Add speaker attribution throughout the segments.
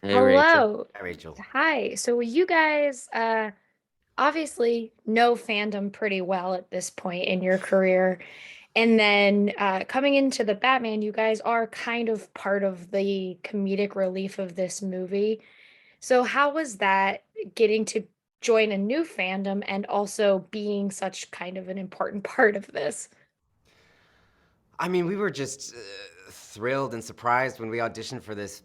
Speaker 1: Hey, Rachel.
Speaker 2: Hello.
Speaker 3: Hi, Rachel.
Speaker 2: Hi. So you guys obviously know fandom pretty well at this point in your career. And then coming into the Batman, you guys are kind of part of the comedic relief of this movie. So how was that getting to join a new fandom and also being such kind of an important part of this?
Speaker 3: I mean, we were just thrilled and surprised when we auditioned for this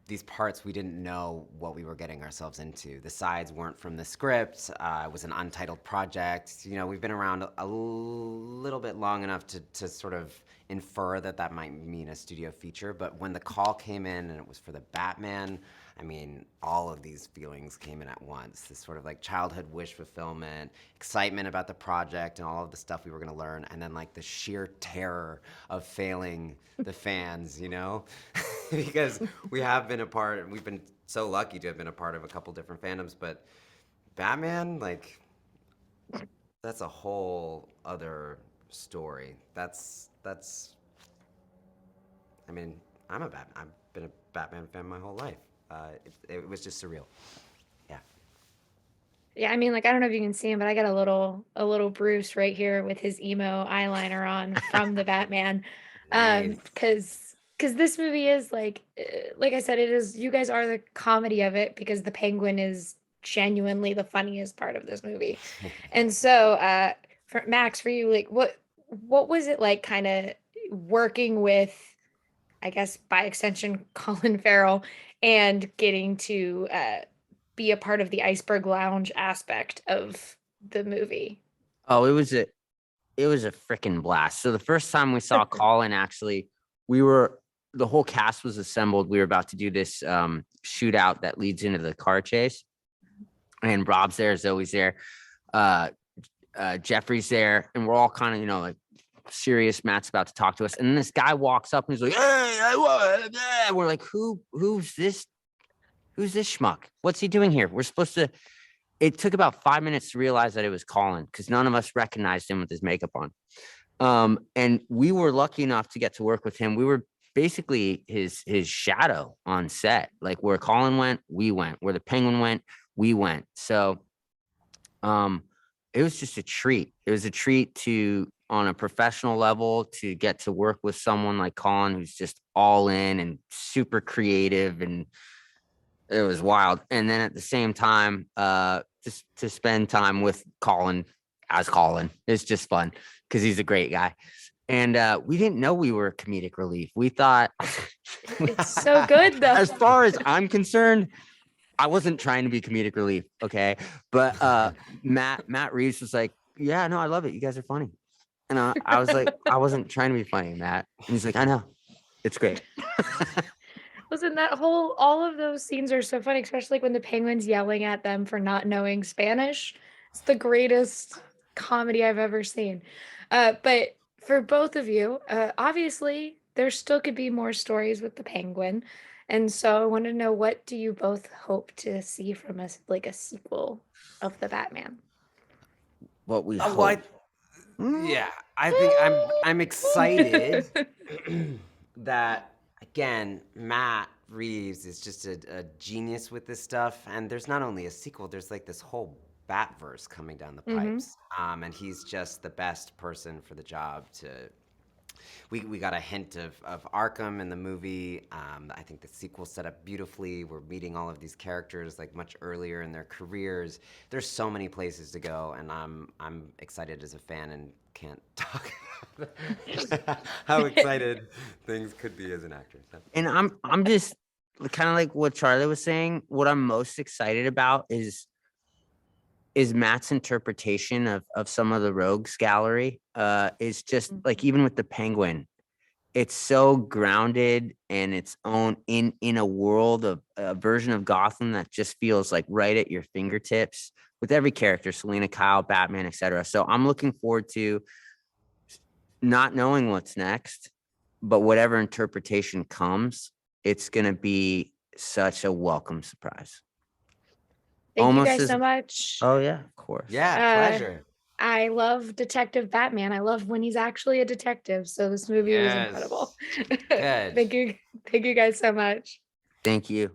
Speaker 3: these parts. We didn't know what we were getting ourselves into. The sides weren't from the script. It was an untitled project. You know, we've been around a little bit long enough to sort of infer that that might mean a studio feature. But when the call came in and it was for the Batman, I mean, all of these feelings came in at once. This sort of like childhood wish fulfillment, excitement about the project and all of the stuff we were going to learn, and then like the sheer terror of failing the fans, you know? Because we have been a part, and we've been so lucky to have been a part of a couple different fandoms, but Batman, like, that's a whole other story. I mean, I've been a Batman fan my whole life. It was just surreal. Yeah.
Speaker 2: Yeah, I mean, like I don't know if you can see him, but I got a little Bruce right here with his emo eyeliner on from the Batman.
Speaker 3: Nice.
Speaker 2: Because this movie is like I said, it is you guys are the comedy of it because the Penguin is genuinely the funniest part of this movie. And so for Max, for you, like what was it like kind of working with, I guess by extension, Colin Farrell and getting to be a part of the Iceberg Lounge aspect of the movie?
Speaker 1: Oh, it was a freaking blast. So the first time we saw Colin, actually, we were the whole cast was assembled. We were about to do this shootout that leads into the car chase, and Rob's there, Zoe's there, uh, Jeffrey's there, and we're all kind of like serious. Matt's about to talk to us, and then this guy walks up and he's like, "Hey, we're like, who's this? Who's this schmuck? What's he doing here? We're supposed to." It took about 5 minutes to realize that it was Colin because none of us recognized him with his makeup on. And we were lucky enough to get to work with him. We were basically his shadow on set. Like where Colin went, we went. Where the Penguin went, we went. So um, it was just a treat. It was a treat to on a professional level to get to work with someone like Colin who's just all in and super creative, and it was wild. And then at the same time, just to spend time with Colin as Colin, it's just fun because he's a great guy. And we didn't know we were comedic relief. We thought,
Speaker 2: It's so good though.
Speaker 1: as far as I'm concerned, I wasn't trying to be comedic relief. Okay. But Matt Reeves was like, yeah, no, I love it. You guys are funny. And I was like, I wasn't trying to be funny, Matt. And he's like, I know. It's great.
Speaker 2: Listen, that whole all of those scenes are so funny, especially like when the Penguin's yelling at them for not knowing Spanish. It's the greatest comedy I've ever seen. But for both of you, obviously there still could be more stories with the Penguin. And so I want to know, what do you both hope to see from us, like a sequel of the Batman?
Speaker 1: What we
Speaker 3: Well,
Speaker 1: hope.
Speaker 3: yeah, I think I'm excited that again, Matt Reeves is just a genius with this stuff, and there's not only a sequel, there's like this whole Batverse coming down the
Speaker 2: Hmm.
Speaker 3: pipes, and he's just the best person for the job to. We got a hint of Arkham in the movie. I think the sequel set up beautifully. We're meeting all of these characters like much earlier in their careers. There's so many places to go, and I'm excited as a fan and can't talk how excited things could be as an actor. So.
Speaker 1: And I'm just kind of like what Charlie was saying. What I'm most excited about is Matt's interpretation of some of the rogues gallery. Is just like even with the Penguin, it's so grounded and its own in a world of a version of Gotham that just feels like right at your fingertips with every character, Selena Kyle, Batman, etc. So I'm looking forward to not knowing what's next, but whatever interpretation comes, it's gonna be such a welcome surprise.
Speaker 2: Thank you
Speaker 1: Almost
Speaker 2: guys
Speaker 1: as
Speaker 2: so much.
Speaker 1: oh yeah, of course.
Speaker 3: Yeah,
Speaker 2: Uh,
Speaker 3: pleasure.
Speaker 2: I love Detective Batman. I love when he's actually a detective. So this movie was incredible.
Speaker 3: Yes. Good.
Speaker 2: Thank you. Thank you guys so much.
Speaker 1: Thank you.